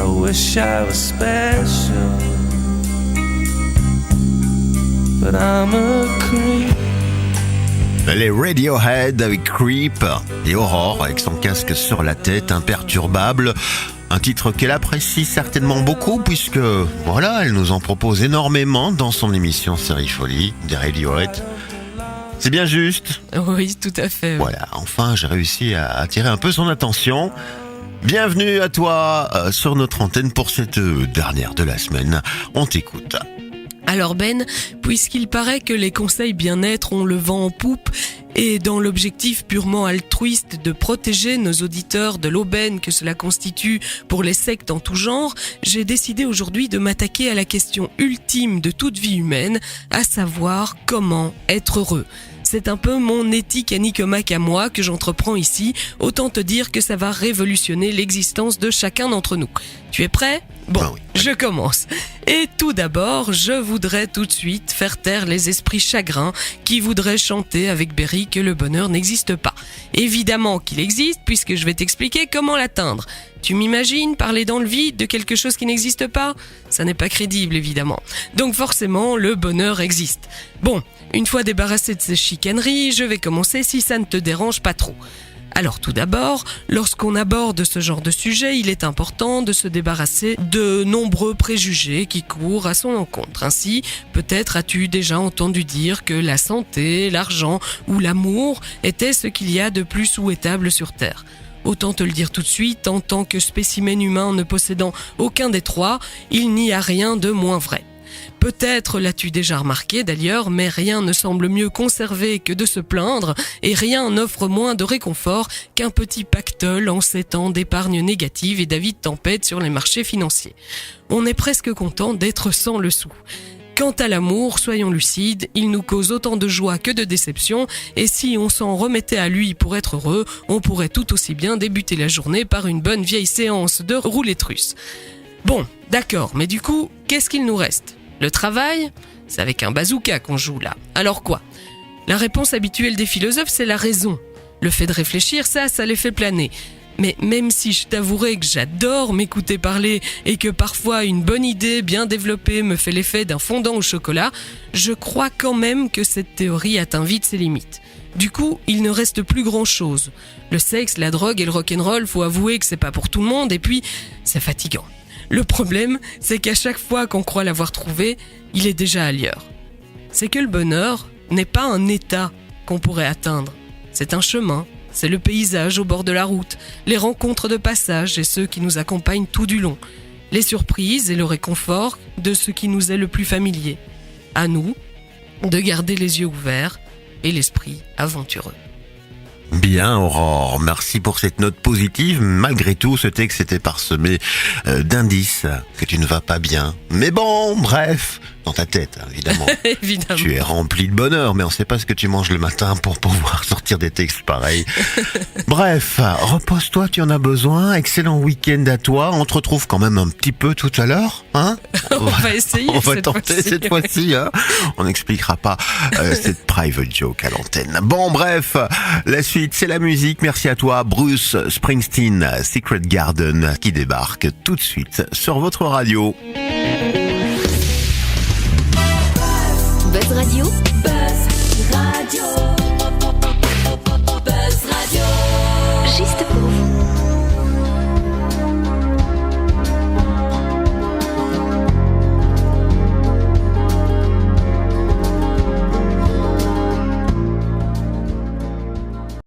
I wish I was special, but I'm a creep. Les Radiohead avec Creep et Aurore avec son casque sur la tête, imperturbable. Un titre qu'elle apprécie certainement beaucoup puisque, voilà, elle nous en propose énormément dans son émission Série Folie des Radiohead. C'est bien juste. Oui, tout à fait. Voilà, enfin j'ai réussi à attirer un peu son attention. Bienvenue à toi sur notre antenne pour cette dernière de la semaine. On t'écoute. Alors Ben, puisqu'il paraît que les conseils bien-être ont le vent en poupe et dans l'objectif purement altruiste de protéger nos auditeurs de l'aubaine que cela constitue pour les sectes en tout genre, j'ai décidé aujourd'hui de m'attaquer à la question ultime de toute vie humaine, à savoir comment être heureux. C'est un peu mon éthique à Nicomac à moi que j'entreprends ici, autant te dire que ça va révolutionner l'existence de chacun d'entre nous. Tu es prêt ? Bon, oui. Je commence. Et tout d'abord, je voudrais tout de suite faire taire les esprits chagrins qui voudraient chanter avec Berry que le bonheur n'existe pas. Évidemment qu'il existe, puisque je vais t'expliquer comment l'atteindre. Tu m'imagines parler dans le vide de quelque chose qui n'existe pas ? Ça n'est pas crédible, évidemment. Donc forcément, le bonheur existe. Bon, une fois débarrassé de ces chicaneries, je vais commencer si ça ne te dérange pas trop. Alors tout d'abord, lorsqu'on aborde ce genre de sujet, il est important de se débarrasser de nombreux préjugés qui courent à son encontre. Ainsi, peut-être as-tu déjà entendu dire que la santé, l'argent ou l'amour étaient ce qu'il y a de plus souhaitable sur Terre. Autant te le dire tout de suite, en tant que spécimen humain ne possédant aucun des trois, il n'y a rien de moins vrai. Peut-être l'as-tu déjà remarqué d'ailleurs, mais rien ne semble mieux conservé que de se plaindre et rien n'offre moins de réconfort qu'un petit pactole en ces temps d'épargne négative et d'avis de tempête sur les marchés financiers. On est presque content d'être sans le sou. Quant à l'amour, soyons lucides, il nous cause autant de joie que de déception et si on s'en remettait à lui pour être heureux, on pourrait tout aussi bien débuter la journée par une bonne vieille séance de roulette russe. Bon, d'accord, mais du coup, qu'est-ce qu'il nous reste ? Le travail, c'est avec un bazooka qu'on joue là. Alors quoi ? La réponse habituelle des philosophes, c'est la raison. Le fait de réfléchir, ça les fait planer. Mais même si je t'avouerai que j'adore m'écouter parler et que parfois une bonne idée bien développée me fait l'effet d'un fondant au chocolat, je crois quand même que cette théorie atteint vite ses limites. Du coup, il ne reste plus grand-chose. Le sexe, la drogue et le rock'n'roll, faut avouer que c'est pas pour tout le monde et puis c'est fatigant. Le problème, c'est qu'à chaque fois qu'on croit l'avoir trouvé, il est déjà ailleurs. C'est que le bonheur n'est pas un état qu'on pourrait atteindre. C'est un chemin, c'est le paysage au bord de la route, les rencontres de passage et ceux qui nous accompagnent tout du long, les surprises et le réconfort de ce qui nous est le plus familier. À nous de garder les yeux ouverts et l'esprit aventureux. Bien Aurore, merci pour cette note positive. Malgré tout, ce texte était parsemé d'indices que tu ne vas pas bien. Mais bon, bref, dans ta tête, évidemment. Évidemment. Tu es rempli de bonheur, mais on ne sait pas ce que tu manges le matin pour pouvoir sortir des textes pareils. Bref, repose-toi, tu en as besoin. Excellent week-end à toi. On te retrouve quand même un petit peu tout à l'heure, hein ? On va essayer. On va tenter cette fois-ci, hein. On n'expliquera pas cette private joke à l'antenne. Bon, bref, la suite, c'est la musique. Merci à toi, Bruce Springsteen, Secret Garden, qui débarque tout de suite sur votre radio. Buzz Radio,